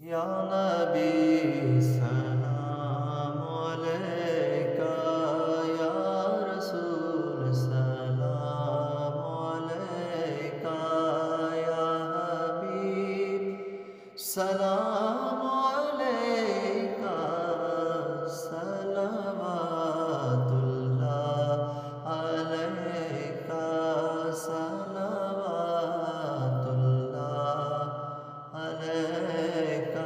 یا نبی سلام علیکہ، یا رسول سلام علیکہ، یا حبیب سلام علیکہ، صلوات اللہ علیکہ، صلوات اللہ علیکہ۔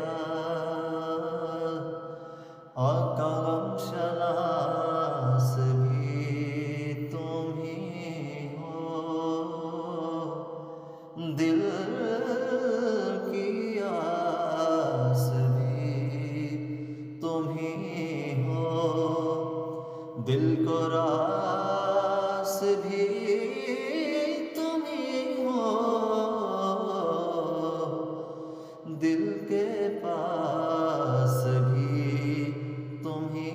آقا غم شناس بھی تم ہی ہو، دل کی آس بھی تم ہی ہو، دل کو راس بھی تم ہی ہو، دل کے پاس بھی تم ہی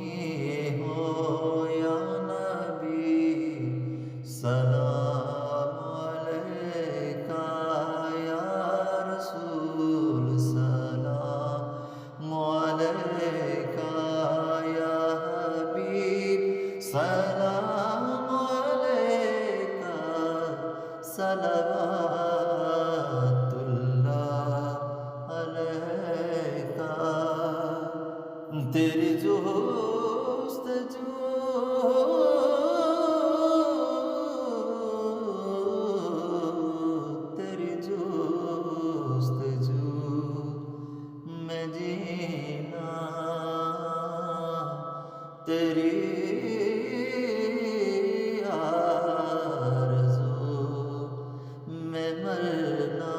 ہو۔ یا نبی سلام علیکہ، یا رسول سلام علیکہ، یا حبیب سلام علیکہ، صلوات اللہ علیکہ۔ تیری جستجو تیری جستجو میں جینا، تیری آرزو میں مرنا،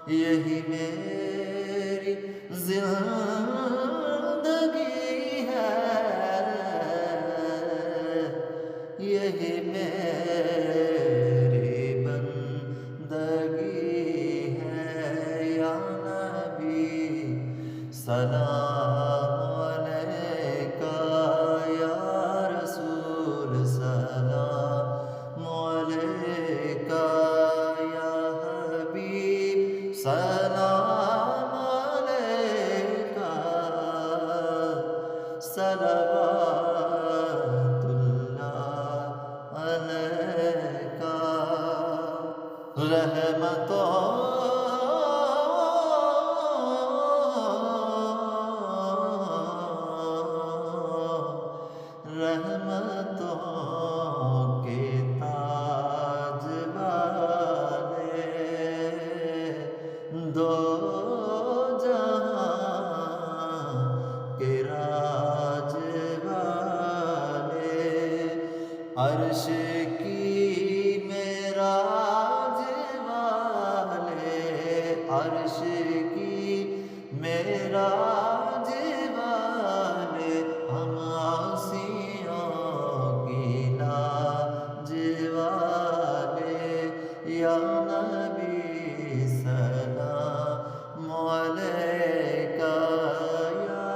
یہی میری زندگی ہے، یہی میری بندگی ہے۔ یا نبی سلام علیکہ، یا رسول سلام علیکہ، یا حبیب سلام علیکہ، صلوات اللہ علیکہ۔ رحمتوں کے تاج والے، دو جہاں کے راج والے، عرش کی معراج والے، عرش کی معراج والے، ہم عاصیوں کی لاج والے۔ یا نبی سلام علیکہ، یا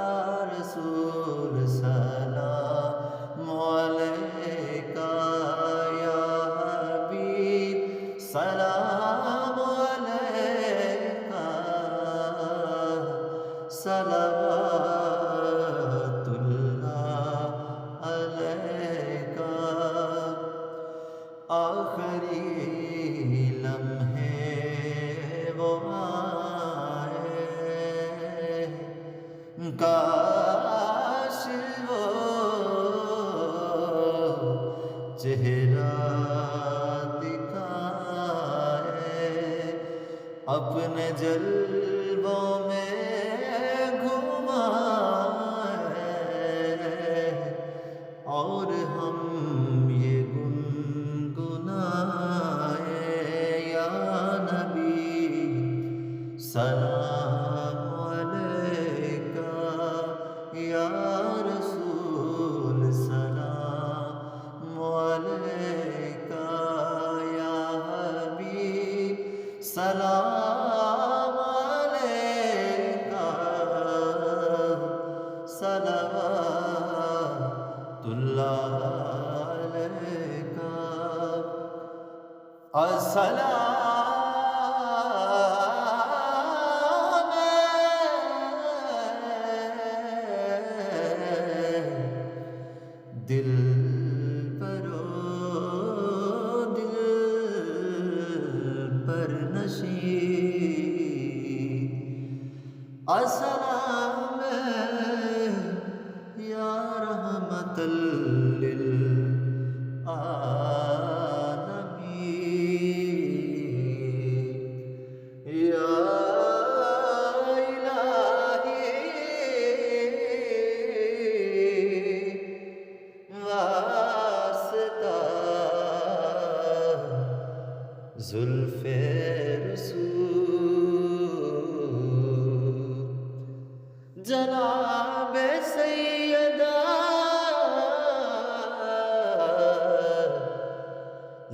رسول سلام علیکہ، یا حبیب سلام علیکہ، صلوات اللہ علیکہ۔ آخری لمحے وہ آئے، کاش وہ چہرہ دکھائے، اپنے جلووں میں گھمائے، اور ہم یہ گنگنائے۔ یا نبی سلام علیکہ، یا رسول سلام علیکہ، یا حبیب سلام علیکہ، صلوات اللہ علیکہ۔ السلام دل برو دل پر نشیں السلام یا رحمت للعالمین یا زلف رسول جناب سیدہ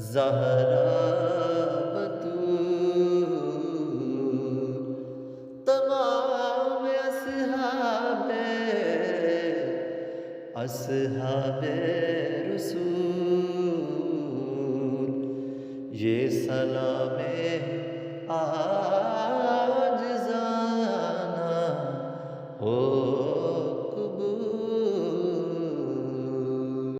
زہرا بتول تمام اصحاب رسول یہ سلام